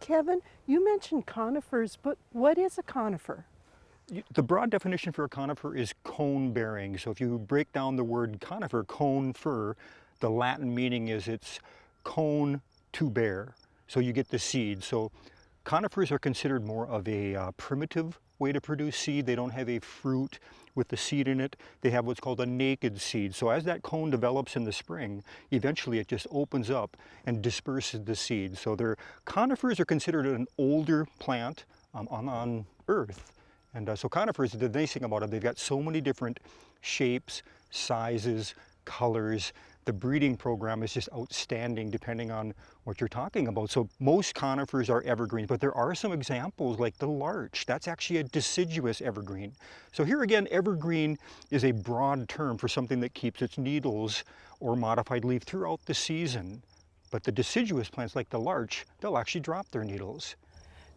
Kevin, you mentioned conifers, but what is a conifer? The broad definition for a conifer is cone bearing. So if you break down the word conifer, cone fir, the Latin meaning is it's cone to bear. So you get the seed. So conifers are considered more of a primitive way to produce seed. They don't have a fruit with the seed in it. They have what's called a naked seed. So as that cone develops in the spring, eventually it just opens up and disperses the seed. So conifers are considered an older plant on Earth. And so conifers, the nice thing about them, they've got so many different shapes, sizes, colors. The breeding program is just outstanding depending on what you're talking about. So most conifers are evergreen, but there are some examples like the larch. That's actually a deciduous evergreen. So here again, evergreen is a broad term for something that keeps its needles or modified leaf throughout the season. But the deciduous plants like the larch, they'll actually drop their needles.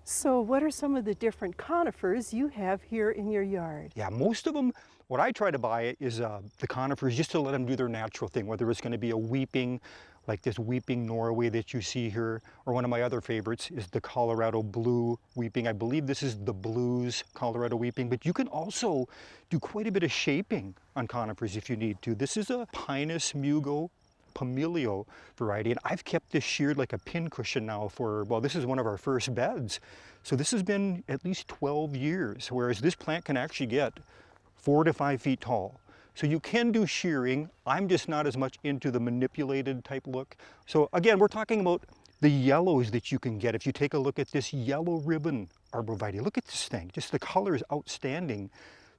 So what are some of the different conifers you have here in your yard? Yeah, most of them, what I try to buy is the conifers just to let them do their natural thing, whether it's going to be a weeping, like this weeping Norway that you see here, or one of my other favorites is the Colorado blue weeping. I believe this is the Blues Colorado weeping, but you can also do quite a bit of shaping on conifers if you need to. This is a Pinus mugo Pumilio variety, and I've kept this sheared like a pincushion now for, well, this is one of our first beds. So this has been at least 12 years, whereas this plant can actually get 4 to 5 feet tall. So you can do shearing. I'm just not as much into the manipulated type look. So again, we're talking about the yellows that you can get. If you take a look at this yellow ribbon arborvitae, look at this thing, just the color is outstanding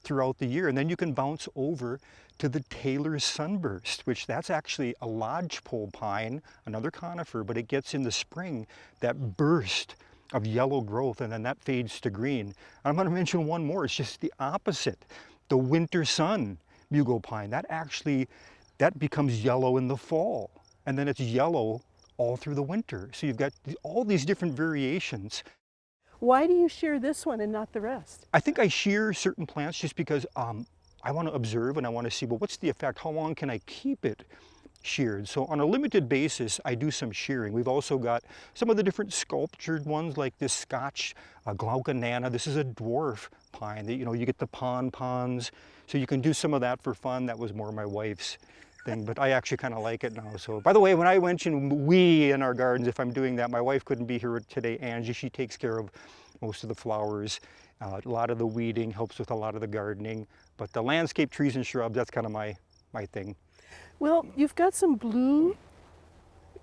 throughout the year. And then you can bounce over to the Taylor's Sunburst, which that's actually a lodgepole pine, another conifer, but it gets in the spring that burst of yellow growth, and then that fades to green. I'm going to mention one more. It's just the opposite. The winter sun mugo pine, that becomes yellow in the fall, and then it's yellow all through the winter. So you've got all these different variations. Why do you shear this one and not the rest? I think I shear certain plants just because I want to observe and I want to see, well, what's the effect? How long can I keep it sheared? So on a limited basis, I do some shearing. We've also got some of the different sculptured ones like this Scotch Glauconana. This is a dwarf pine that, you get the pons. So you can do some of that for fun. That was more my wife's thing, but I actually kind of like it now. So by the way, when I mention we in our gardens, if I'm doing that, my wife couldn't be here today, Angie. She takes care of most of the flowers, a lot of the weeding, helps with a lot of the gardening, but the landscape trees and shrubs, that's kind of my thing. Well, you've got some blue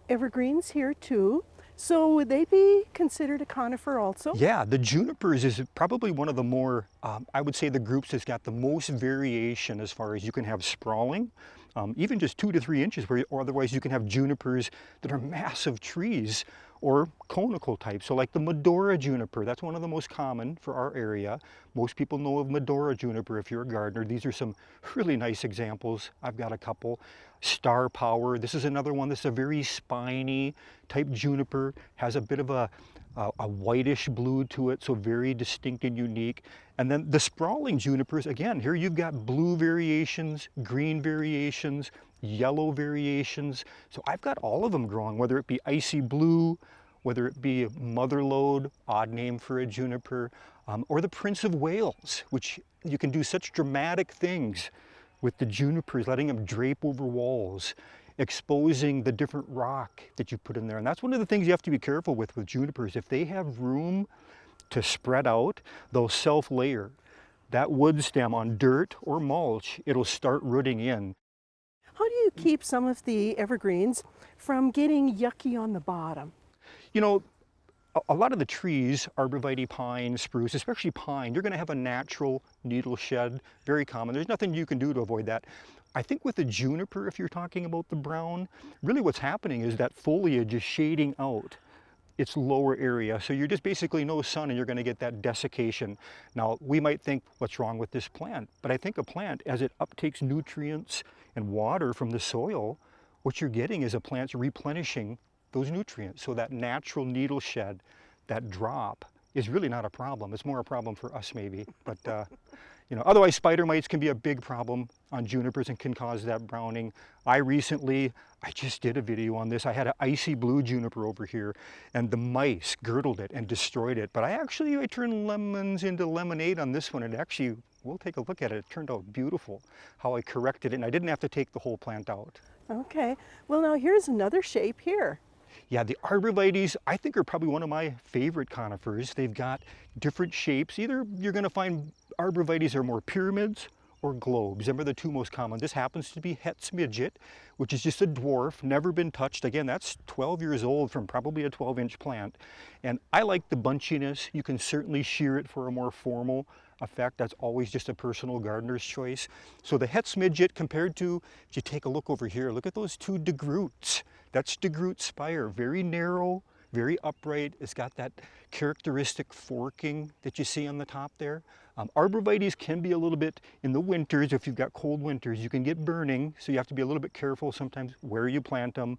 evergreens here too. So would they be considered a conifer also? Yeah, the junipers is probably one of the more, I would say the groups that's got the most variation as far as you can have sprawling, even just 2 to 3 inches, or otherwise you can have junipers that are massive trees or conical type. So like the Medora juniper, that's one of the most common for our area. Most people know of Medora juniper if you're a gardener. These are some really nice examples. I've got a couple. Star Power, this is another one that's a very spiny type juniper, has a bit of a whitish blue to it, so very distinct and unique. And then the sprawling junipers, again, here you've got blue variations, green variations, yellow variations. So I've got all of them growing, whether it be icy blue, whether it be motherlode, odd name for a juniper, or the Prince of Wales, which you can do such dramatic things with the junipers, letting them drape over walls, exposing the different rock that you put in there. And that's one of the things you have to be careful with junipers. If they have room to spread out, they'll self-layer. That wood stem on dirt or mulch, it'll start rooting in. How do you keep some of the evergreens from getting yucky on the bottom? A lot of the trees, arborvitae, pine, spruce, especially pine, you're going to have a natural needle shed, very common. There's nothing you can do to avoid that. I think with the juniper, if you're talking about the brown, really what's happening is that foliage is shading out its lower area. So you're just basically no sun and you're going to get that desiccation. Now, we might think, what's wrong with this plant? But I think a plant, as it uptakes nutrients and water from the soil, what you're getting is a plant's replenishing those nutrients. So that natural needle shed, that drop, is really not a problem. It's more a problem for us maybe. But Otherwise spider mites can be a big problem on junipers and can cause that browning. I just did a video on this. I had an icy blue juniper over here and the mice girdled it and destroyed it. But I turned lemons into lemonade on this one, and actually, we'll take a look at it. It turned out beautiful how I corrected it, and I didn't have to take the whole plant out. Okay. Well, now here's another shape here. Yeah, the arborvitaes, I think, are probably one of my favorite conifers. They've got different shapes. Either you're going to find arborvitaes are more pyramids or globes. Them are the two most common. This happens to be Het Smidget, which is just a dwarf, never been touched. Again, that's 12 years old from probably a 12-inch plant. And I like the bunchiness. You can certainly shear it for a more formal effect. That's always just a personal gardener's choice. So the Het Smidget compared to, if you take a look over here, look at those two De Groots. That's De Groot spire, very narrow, very upright. It's got that characteristic forking that you see on the top there. Arborvitaes can be a little bit, in the winters, if you've got cold winters, you can get burning, so you have to be a little bit careful sometimes where you plant them,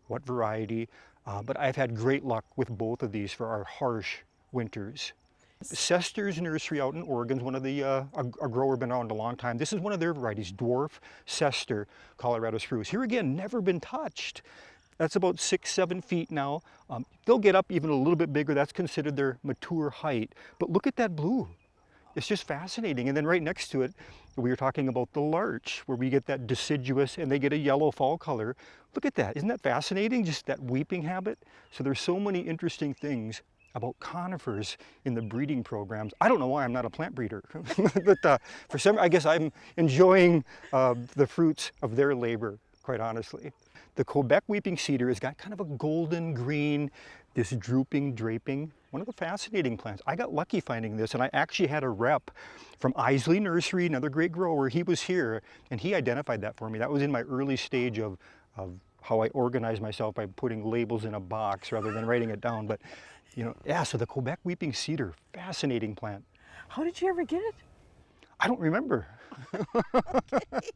what variety. But I've had great luck with both of these for our harsh winters. Sester's Nursery out in Oregon is one of the, a grower been around a long time. This is one of their varieties, dwarf Sester Colorado spruce. Here again, never been touched. That's about 6-7 feet now. They'll get up even a little bit bigger. That's considered their mature height. But look at that blue. It's just fascinating. And then right next to it, we were talking about the larch, where we get that deciduous and they get a yellow fall color. Look at that. Isn't that fascinating? Just that weeping habit. So there's so many interesting things about conifers in the breeding programs. I don't know why I'm not a plant breeder, but for some, I guess I'm enjoying the fruits of their labor, quite honestly. The Quebec weeping cedar has got kind of a golden green, this drooping draping. One of the fascinating plants. I got lucky finding this, and I actually had a rep from Isley Nursery, another great grower. He was here and he identified that for me. That was in my early stage of how I organize myself by putting labels in a box rather than writing it down. But yeah, so the Quebec weeping cedar, fascinating plant. How did you ever get it? I don't remember. Okay.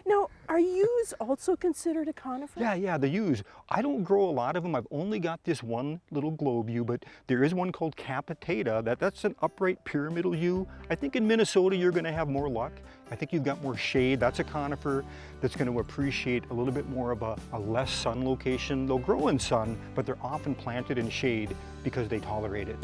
Now, are yews also considered a conifer? Yeah, the yews. I don't grow a lot of them. I've only got this one little globe yew, but there is one called capitata. That's an upright pyramidal yew. I think in Minnesota you're going to have more luck. I think you've got more shade. That's a conifer that's going to appreciate a little bit more of a less sun location. They'll grow in sun, but they're often planted in shade because they tolerate it.